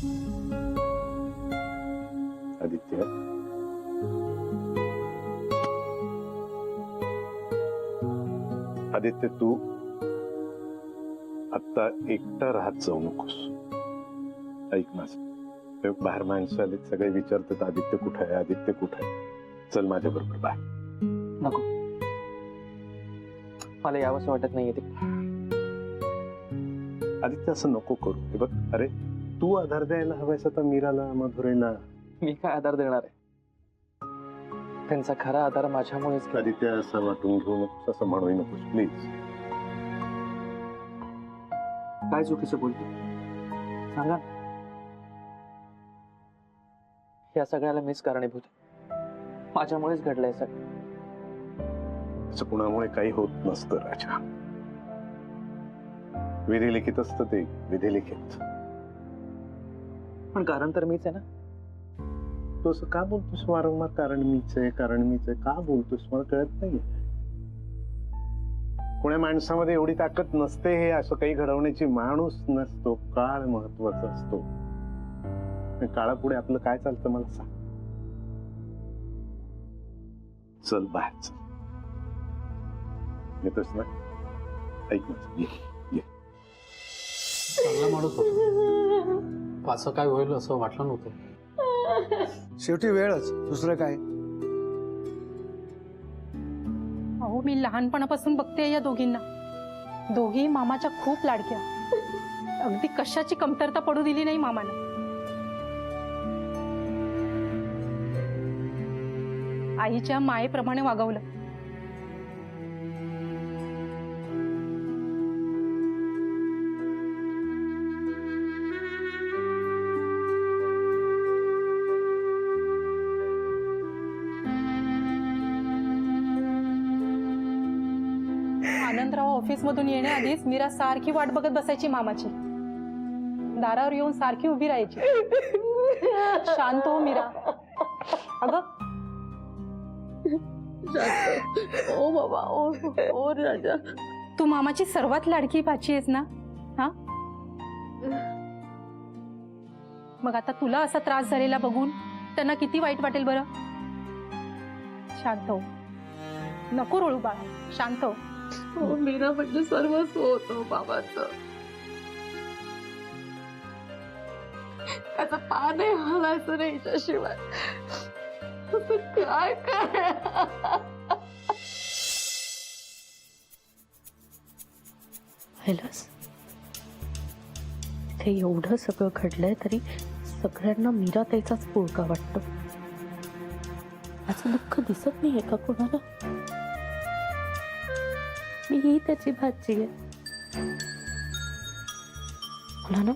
आदित्य, आदित्य, तू आता एकटा राहत जाऊ नकोस. ऐक माझं, बाहेर माणसं आले, सगळे विचारतात आदित्य कुठे आहे, आदित्य कुठे आहे. चल माझ्या बरोबर बाहेर. नको, मला यावंसं वाटत नाहीये ते. आदित्य, असं नको करू. हे बघ, अरे तू आधार द्यायला हवायस आता मीराला, मधुरेला. मी काय आधार देणार आहे? त्यांचा खरा आधार माझ्यामुळेच. आदित्य, असं वाटून घेऊ नकोस, असं म्हणू नकोस प्लीज. काय चुकीचं बोलतो सांगा. या सगळ्याला मीच कारणीभूत आहे. माझ्यामुळेच घडलंय सगळं. असं कुणामुळे काही होत नसतं राजा. विधिलिखित असतं ते, विधिलिखित. पण कारण तर मीच आहे ना. तू असं का बोलतोस वारंवार? कारण मीच आहे, कारण मीच आहे का बोलतोस? मला कळत नाही. कोण्या माणसामध्ये एवढी ताकद नसते हे असं काही घडवण्याची. माणूस नसतो, काळ महत्वाचा असतो. काळापुढे आपलं काय चालतं मला सांग. चल बाहेर चल. येतोस ना? ऐक ना, ये. चांगला माणूस होता, असं काय होईल असं वाटलं नव्हतं. शेवटी वेळच, दुसरं काय. अहो, मी लहानपणापासून बघते या दोघींना. दोघी मामाच्या खूप लाडक्या. अगदी कशाची कमतरता पडू दिली नाही मामाने. आईच्या मायेप्रमाणे वागवलं. आनंदराव ऑफिस मधून येण्याआधीच मीरा सारखी वाट बघत बसायची मामाची. दारावर येऊन सारखी उभी राहायची. शांत हो मीरा. अगं ओ बाबा, ओ राजा, तू मामाची सर्वात लाडकी भाची आहेस ना? हा, मग आता तुला असा त्रास झालेला बघून त्यांना किती वाईट वाटेल बरं. शांत हो, नको रडू बाळा, शांत हो. हो, मीरा म्हणजे सर्वस्व होतं बाबाचं. त्याचा पानही हलायचं नाही हिच्याशिवाय. काय काय पाहिलंस, ते एवढं सगळं घडलंय तरी सगळ्यांना मीरा ताईचाच पोळका वाटतो. माझं दुःख दिसत नाहीये का कोणाला? मीही त्याची भाची आहे. मला ना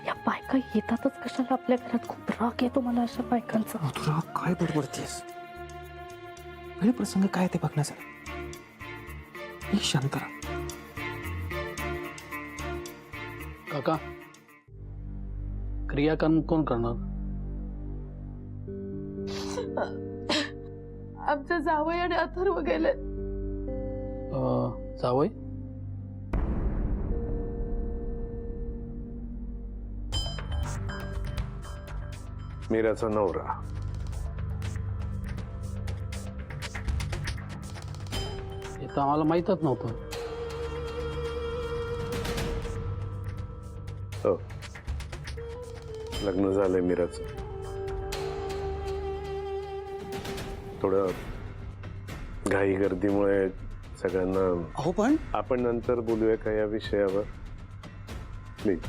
या बायका येतातच कशाला आपल्या घरात. खूप राग येतो मला अशा बायकांचा. तुला काय बडबडतेस? काही प्रसंग काय ते बघण्यासाठी. शांत राहा. काका, क्रियाकर्म कोण करणार? आमच्या जावई आणि अथर्व गेले. जावई? मीराचा नवरा. हे तर आम्हाला माहीतच नव्हतं. हो, लग्न झालंय मीराचं. थोडं घाई गर्दीमुळे सगळ्यांना. अहो पण आपण नंतर बोलूया का या विषयावर प्लीज.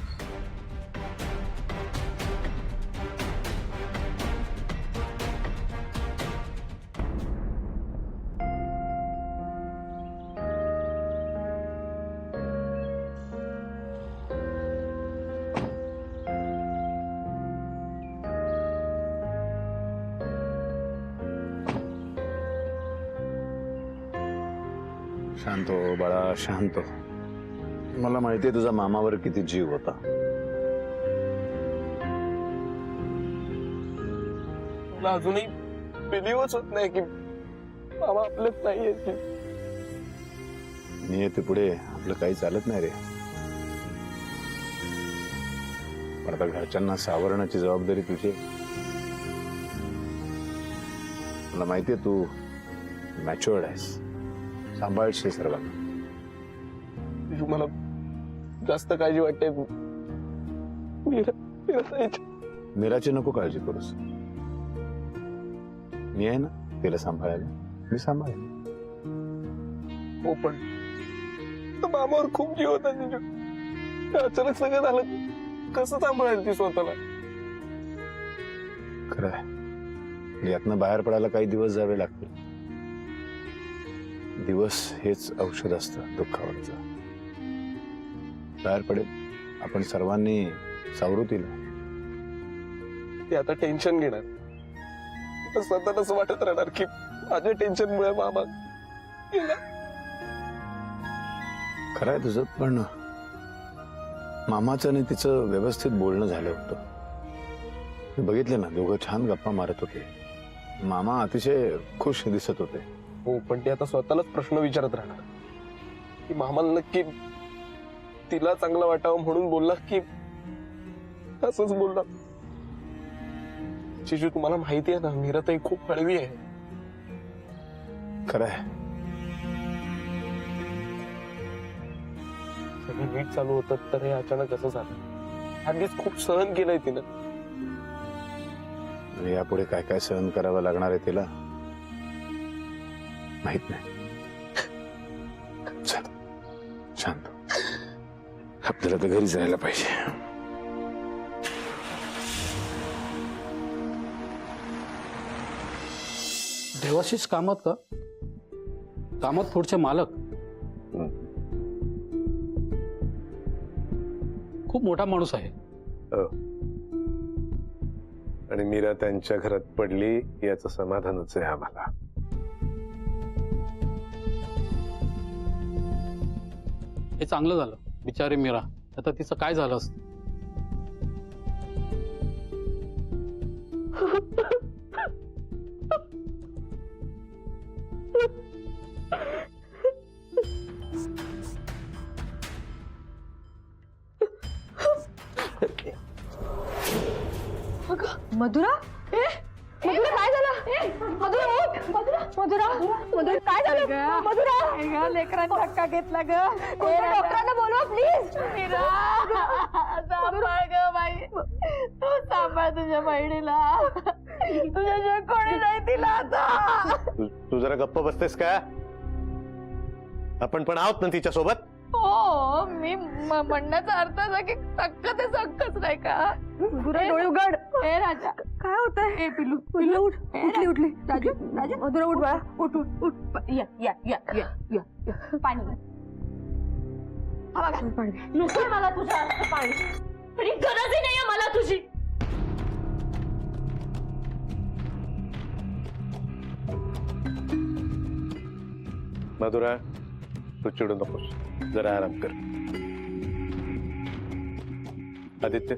शांत हो बाळा, शांत हो. मला माहितीये तुझा मामावर किती जीव होता. मला अजूनही बिलीवच होत नाही की मामा आपलंच नाहीये. मी येते पुढे आपलं काही चालत नाही रे. पण आता घरच्यांना सावरण्याची जबाबदारी तुझी. मला माहितीये तू मॅच्युअर्ड आहेस, सांभाळशील सर्वांना. मला जास्त काळजी वाटते मीराची नको काळजी करूस. मी आहे ना तिला सांभाळायला, मी सांभाळेन. हो पण मामावर खूप जीव होता तिच्या. अचानक सगळं झालं, कसं सांभाळेल ती स्वतःला? खरं आहे, यातनं बाहेर पडायला काही दिवस जावे लागतील. दिवस हेच औषध असतं दुःखावरचं. बाहेर पडेल, आपण सर्वांनी सावरू तिला. ती आता टेन्शन घेणार, तिला स्वतःला असं वाटत राहणार की माझ्या टेन्शनमुळे मामा गेला. खरं आहे तुझं, पण मामाचं आणि तिचं व्यवस्थित बोलणं झालं होतं. मी बघितले ना, दोघं छान गप्पा मारत होते. मामा अतिशय खुश दिसत होते. हो पण ती आता स्वतःलाच प्रश्न विचारत राहणार की मामाला नक्की तिला चांगलं वाटावं म्हणून बोलला की असंच बोलला. शिशू, तुम्हाला माहिती आहे ना, मीराताई खूप हळवी आहे. खरं आहे. सगळं नीट चालू होतं तर हे अचानक असं झालं. आधीच खूप सहन केलंय तिनं. आणि यापुढे काय काय सहन करावं लागणार आहे तिला माहित नाही. चल शांत, आपल्याला तर घरी जायला पाहिजे. देवाशीच कामात का? कामात पुढचे मालक. खूप मोठा माणूस आहे. आणि मीरा त्यांच्या घरात पडली याचं समाधानच आहे आम्हाला. हे चांगलं झालं. बिचारी मीरा, आता तिचं काय झालं असतं? मधुरा, मधुरा काय झालं? मधुरा उठ. मधुरा मधुरा काय झालं? मधुरा लेकरांनी धक्का घेतला ग. डॉक्टरांना बोलवा प्लीज. सांभाळ ग बाई, तू सांभाळ तुझ्या बहिणीला. तुझ्या कोणी नाही तिला आता. तू जरा गप्प बसतेस का? आपण पण आहोत ना तिच्या सोबत. हो, मी म्हणण्याचा अर्थ असा की सक्क ते सक्कच नाही का? डोळे उघड. ए राजा, काय होत आहे? ए पिल्लू, पिल्लू उठ. उठली राजा, राजा मधुरा उठ बाळा, उठ उठ उठ. या या या या या पाणी नको मला तुझ्या पाणी. आणि गरजही नाहीये मला तुझी. मधुरा, तू चिडू नकोस, जरा आराम कर. आदित्य,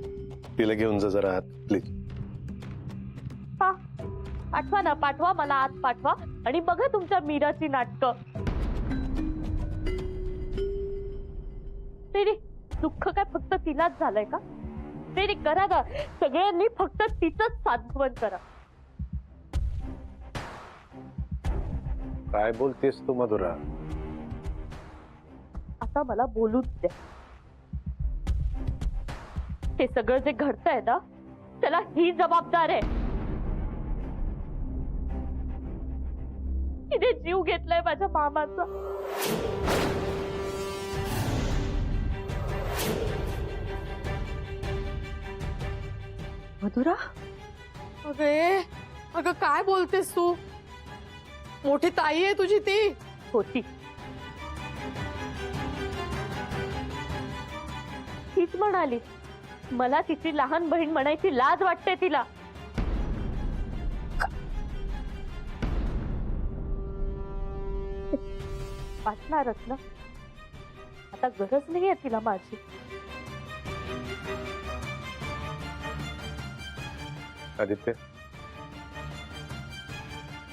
तिला घेऊन जा जरा आत प्लीज. पाठवा ना, पाठवा मला आत पाठवा. आणि बघा तुमच्या मीराची नाटकं. तेरी दुःख काय फक्त तिलाच झालंय का? तेरी करा का सगळ्यांनी फक्त तिचंच सांत्वन करा. काय बोलतेस तू मधुरा? आता मला बोलूच द्या. हे सगळं जे घडतंय ना, त्याला ही जबाबदार आहे. तिने जीव घेतलाय माझ्या मामाचा. मधुरा, अगं काय बोलतेस तू? मोठी ताई आहे तुझी ती. होती तीच म्हणाली. मला तिची लहान बहीण म्हणायची लाज वाटते तिला. वाटणारच ना. आता गरज नाहीये तिला माझी. आदित्य,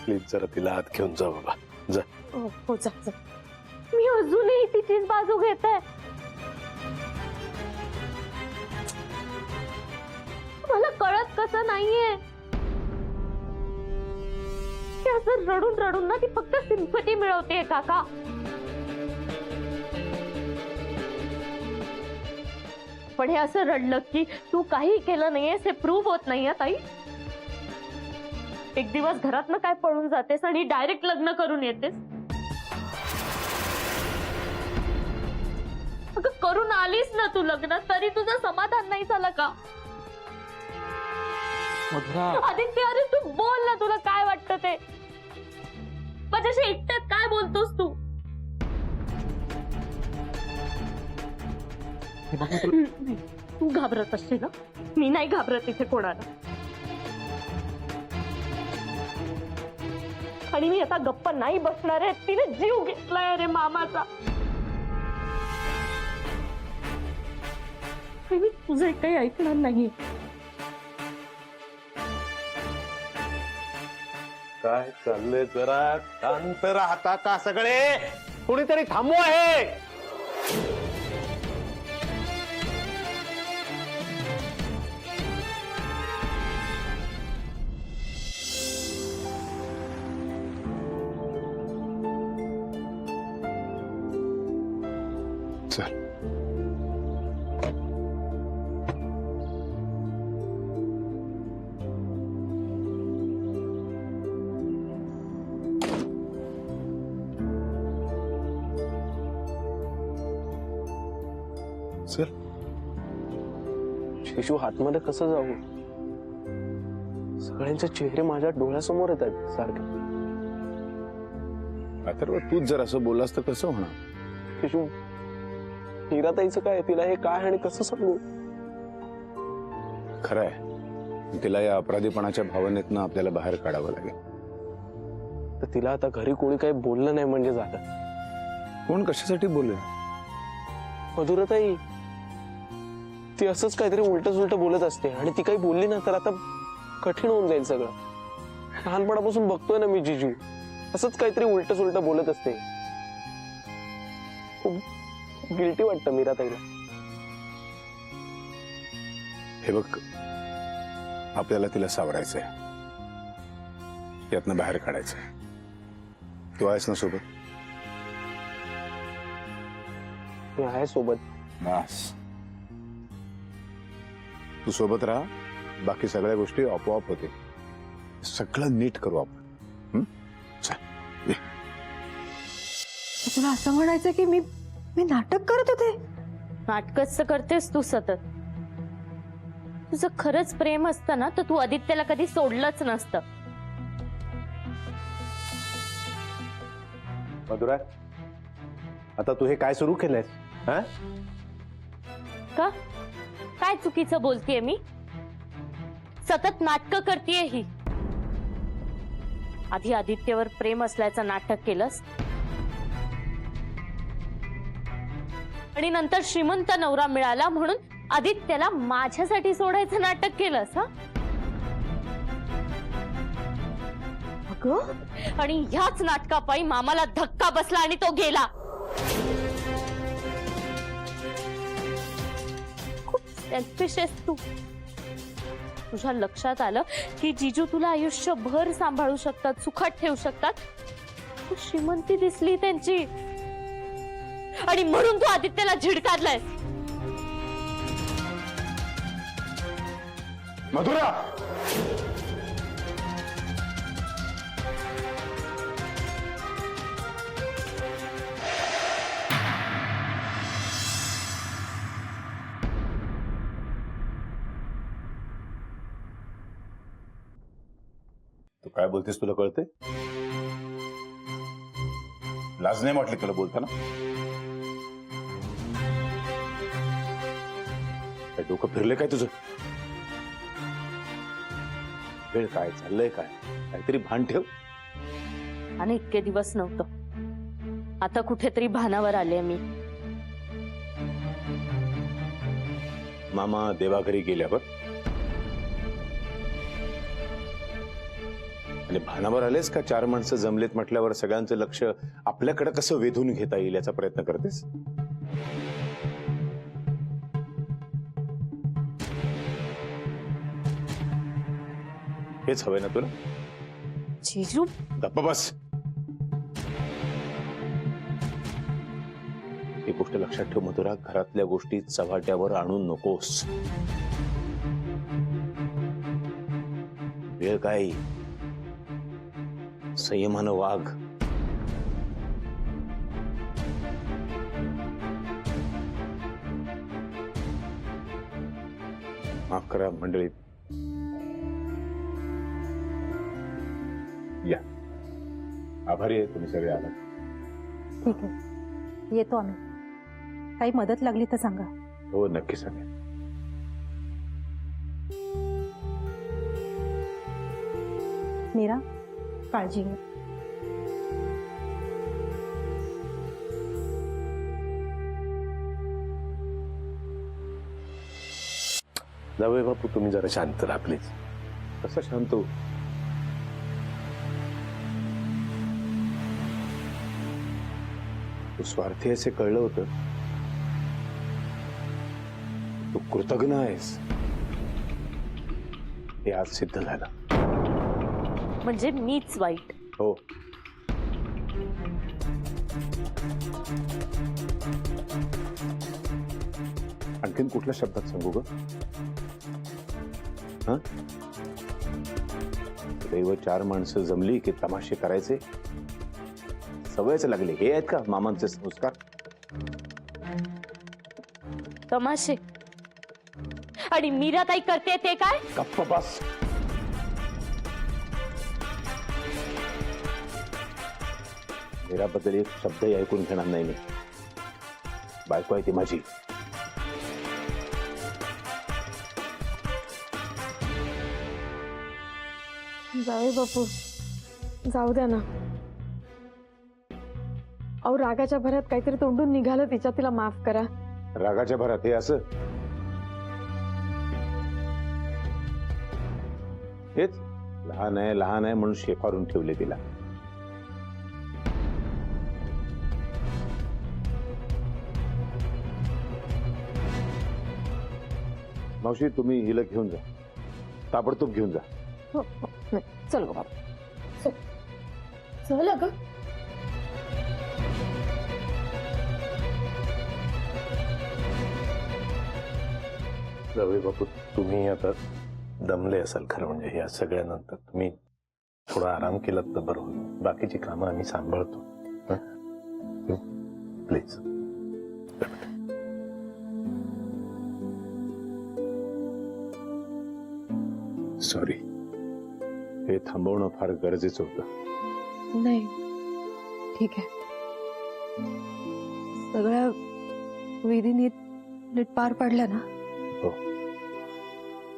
प्लीज जरा तिला आत घेऊन जा बाबा, जा. हो जा जा. मी अजूनही तिचीच बाजू घेते. महत्वाचं नाहीये. ती असं रडून रडून ना ती फक्त सिम्पती मिळवते काका. पण हे असं रडलं की तू काही केलं नाहीयेस हे प्रूव्ह होत नाहीये ताई. एक दिवस घरातनं काय पळून जातेस आणि डायरेक्ट लग्न करून येतेस. अगं करून आलीस ना तू लग्न, तरी तुझं समाधान नाही झालं का? मधुरा, आदित्य अरे तू बोल ना, तुला काय वाटतं ते. माझ्याशी एकट्यात काय बोलतोस तू? तू घाबरत असते ना, मी नाही घाबरत इथे कोणाला. आणि मी आता गप्प नाही बसणार आहे. तिने जीव घेतलाय अरे मामाचा. मी तुझं काही ऐकणार नाही. काय चाललंय? जरा शांत राहता का सगळे? कोणीतरी थांबू आहे. चल चल. शिशू आतमध्ये कसं जाऊ? सगळ्यांचे चेहरे माझ्या डोळ्यासमोर येत आहेत सारखे. अथर्व, तूच जर असं बोललास तर कसं होणार? शिशू, हिराताईचं काय? तिला हे काय आणि कसं सांगू? खरंय, तिला या अपराधीपणाच्या भावनेतनं आपल्याला बाहेर काढावं लागेल. तर तिला आता घरी कोणी काही बोललं नाही म्हणजे झालं. कोण कशासाठी बोलले? मधुराताई, ती असंच काहीतरी उलट सुलट बोलत असते आणि ती काही बोलली ना तर आता कठीण होऊन जाईल सगळं. लहानपणापासून बघतोय ना मी जिजू, असंच काहीतरी उलट सुलट बोलत असते. खूप गिल्टी वाटतं मीराताईला. हे बघ, आपल्याला तिला सावरायचंय, यातनं बाहेर काढायचंय. तू आहेस ना सोबत? मी आहे सोबत. बस, तू सोबत राहा, बाकी सगळ्या गोष्टी आपोआप होते. सगळं नीट करू आपण. चल, ये. तुला असं म्हणायचं की मी नाटक करत होते? नाटकच तर करतेस तू सतत. तुझं खरंच प्रेम असतं ना तर तू आदित्यला कधी सोडलंच नसतं. मधुरा, आता तू हे काय सुरू केलंयस? हा? का? काय चुकीचं बोलतेय मी? सतत नाटक करतेय ही. आधी आदित्यवर प्रेम असल्याचं नाटक केलंस आणि नंतर श्रीमंत नवरा मिळाला म्हणून आदित्यला माझ्यासाठी सोडायचं नाटक केलंस. हा? अगं, आणि ह्याच नाटकापायी मामाला धक्का बसला आणि तो गेला. खूप सेल्फिश आहेस तू. तुझ्या लक्षात आलं की जीजू तुला आयुष्यभर सांभाळू शकतात, सुखात ठेवू शकतात. तू श्रीमंती दिसली त्यांची आणि म्हणून तू आदित्यला झिडकारलायस. मधुरा, तू काय बोलतेस तुला कळते? लाज नाही वाटली तुला बोलताना? काय डोकं फिरले काय तुझं? वेळ काय चाललंय काय? काहीतरी भान ठेव. आणि इतके दिवस नव्हतं, आता कुठेतरी भानावर आले मी. मामा देवाघरी गेल्यावर आणि भानावर आलेस का? 4 माणसं जमलेत म्हटल्यावर सगळ्यांचं लक्ष आपल्याकडे कसं वेधून घेता येईल याचा प्रयत्न करतेस? हेच हवंय ना तुला? जिजू गप्प बस. ही गोष्ट लक्षात ठेव मधुरा, घरातल्या गोष्टी चव्हाट्यावर आणू नकोस. वेळ काय, संयमानं वाघ. माफ करा मंडळी. या, आभारी आहे तुम्ही सगळे आलात. ठीक आहे, येतो आम्ही. काही मदत लागली तर सांगा. हो नक्की सांगेन. मीरा, काळजी घे. जावई बापू तुम्ही जरा शांत राहा प्लीज. कसं शांत हो? तू स्वार्थी असे कळलं होतं. तू कृतज्ञ आहेस हे आज सिद्ध झालं. म्हणजे मीच वाईट. हो. आणखीन कुठल्या शब्दात सांगू ग? दैव 4 माणसं जमली की तमाशे करायचे सवयच लागले. हे आहेत का मामांचे संस्कार? तमाशे. आणि मीरा ताई करते ते काय? गप्प बस. मीराबद्दल एक शब्दही ऐकून घेणार नाही मी. बायको आहे ती माझी. जावे बापू, जाऊ द्या ना. अहो रागाच्या भरात काहीतरी तोंडून निघालं तिच्या, तिला माफ करा. रागाच्या भरात हे असं? हेच लहान आहे म्हणून शेफारून ठेवले तिला. मावशी तुम्ही हिला घेऊन जा, ताबडतोब घेऊन जा. चल गो बाबा, चल अगं. जावई बापू तुम्ही आता दमले असाल खरं म्हणजे या सगळ्यानंतर. तुम्ही थोडा आराम केलात तर बरं होईल. बाकीची कामं आम्ही सांभाळतो. प्लीज. सॉरी, हे थांबवणं फार गरजेचं होतं. नाही ठीक आहे. सगळ्या विधी नीट पार पाडल्या ना? हो,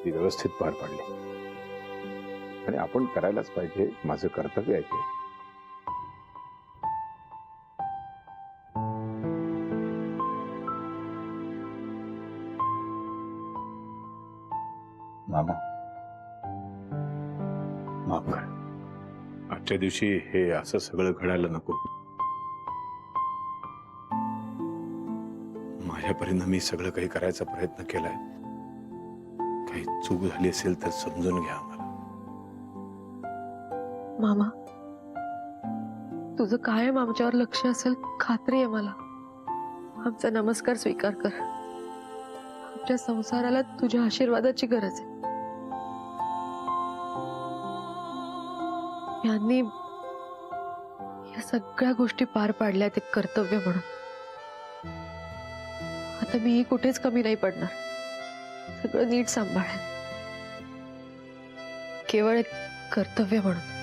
ती व्यवस्थित पार पाडली. आणि आपण करायलाच पाहिजे. माझं कर्तव्य आहे ते. मामा माफ कर. आजच्या दिवशी हे असं सगळं घडायला नको. माझ्या परिणामी सगळं काही करायचा प्रयत्न केलाय. काही चूक झाली असेल तर समजून घ्या आम्हाला. मामा, तुझं कायम आमच्यावर लक्ष असेल खात्री आहे मला. आमचा नमस्कार स्वीकार कर. आमच्या संसाराला तुझ्या आशीर्वादाची गरज आहे. यांनी या सगळ्या गोष्टी पार पाडल्या ते कर्तव्य म्हणून. आता मी कुठेच कमी नाही पडणार. सगळं नीट सांभाळेन केवळ एक कर्तव्य म्हणून.